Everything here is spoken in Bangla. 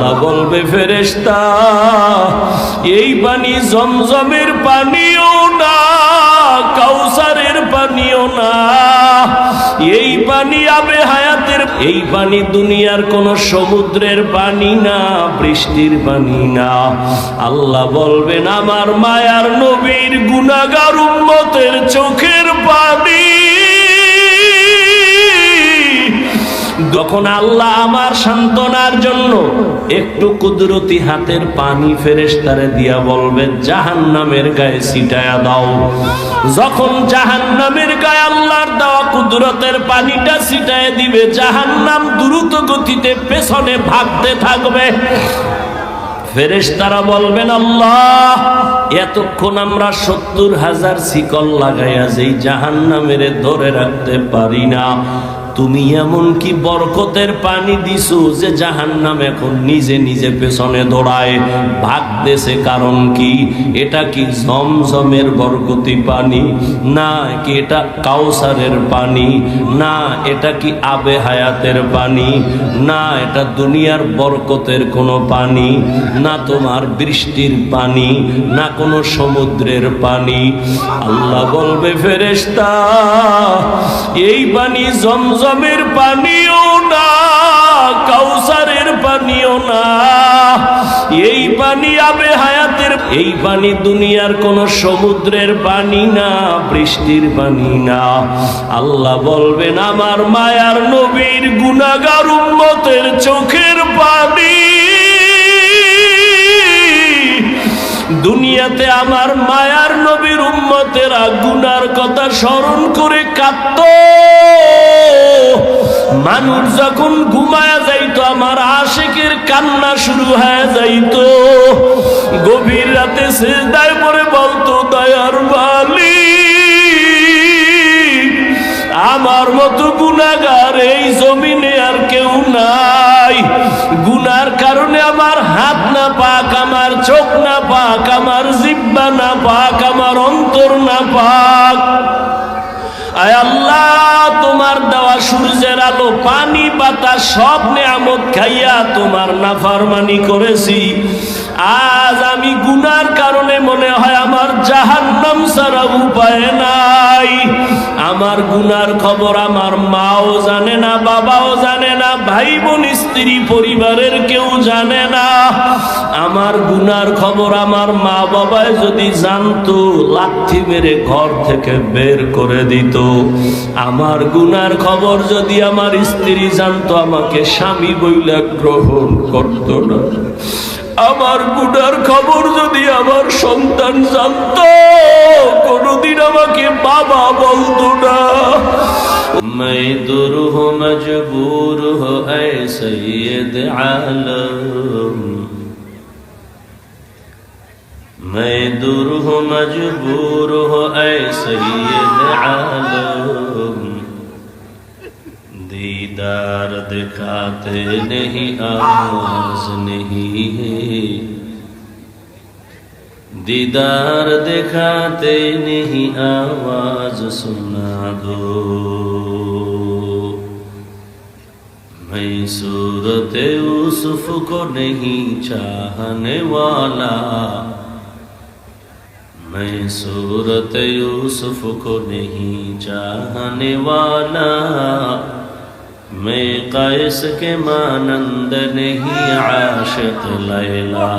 আল্লাহ বলবে ফেরেশতা এই পানি জমজমের পানিও না, কাউসারের পানিও না, এই পানি আবে হায়াতের, এই পানি দুনিয়ার কোন সমুদ্রের পানি না, বৃষ্টির পানি না। আল্লাহ বলবেন আমার মায়ার নবীর গুনাহগার উম্মতের চোখের পানি। যখন আল্লাহ আমার সান্ত্বনার জন্য একটু কুদরতি হাতের পানি ফেরেশতারে দিয়া বলবেন জাহান্নামের গায়ে ছিটায়া দাও, যখন জাহান্নামের গায়ে আল্লাহর দেওয়া কুদরতের পানিটা ছিটায় দিবে, জাহান্নাম দ্রুত গতিতে পেছনে ভাগতে থাকবে। ফেরেশতারা বলবেন আল্লাহ এতক্ষণ আমরা ৭০,০০০ শিকল লাগাইয়া যেই জাহান্নামের ধরে রাখতে পারি না, তুমি এমন কি বরকতের পানি দিছো যে জাহান্নাম এখন নিজে নিজে পেছনে দৌড়ায় ভাগতেছে? কারণ কি? এটা কি জমজমের বরকতি পানি না, কি এটা কাউসারের পানি না, এটা কি আবে হায়াতের পানি না, এটা দুনিয়ার বরকতের কোনো পানি না, তোমার বৃষ্টির পানি না, কোনো সমুদ্রের পানি। আল্লাহ বলবে ফেরেশতা এই পানি জমজমের পানিও না, কাউসারের পানিও না, এই পানি আবে হায়াতের, এই পানি দুনিয়ার কোন সমুদ্রের পানি না, বৃষ্টির পানি না। আল্লাহ বলবেন আমার মায়ার নবীর গুনাহগার উম্মতের চোখের পানি। দুনিয়াতে আমার মায়ার নবীর উম্মতেরা গুনার কথা স্মরণ করে কাঁদত, মানুষ যখন ঘুমায়া যাইতো আমার আশিকের কান্না শুরু হয়ে যাইতো, গভীর রাতে সিজদায় পড়ে বলতো দয়ার মালিক আমার মতো গুনাহগার এই জমিনে আর কেউ নাই, গুনার কারণে আমার হাত না পাক, আমার চোখ না পাক, আমার জিহ্বা না পাক, আমার অন্তর না পাক। আয় আল্লাহ তোমার দেওয়া সূর্যের আলো পানি বাতাস সব নেয়ামত খাইয়া তোমার নাফরমানি করেছি, আজ আমি গুনার কারণে মনে হয় আমার জাহান্নাম ছাড়া উপায় নাই। আমার গুনার খবর আমার মাও জানে না, বাবাও জানে না, ভাই বোন স্ত্রী পরিবারের কেউ জানে না। আমার গুনার খবর আমার মা বাবায় যদি জানতো লাথি মেরে ঘর থেকে বের করে দিত। আমার গুনার খবর যদি আমার স্ত্রী জানতো আমাকে স্বামী বইলা গ্রহণ করত না। আমার গুনার খবর যদি আমার সন্তান জানতো কোনদিন আমাকে বাবা বলতো না। मैं दूर हो मजबूर हो ऐ सैयद आलम, मैं दूर हो मजबूर हो ऐ सैयद आलम, दीदार दिखाते नहीं आवाज नहीं है, दीदार दिखाते नहीं आवाज सुना दो, मैं सूरत यूसुफ को नहीं चाहने वाला, मैं सूरत यूसुफ को नहीं चाहने वाला, मैं कैस के मानंद नहीं आशिक लैला।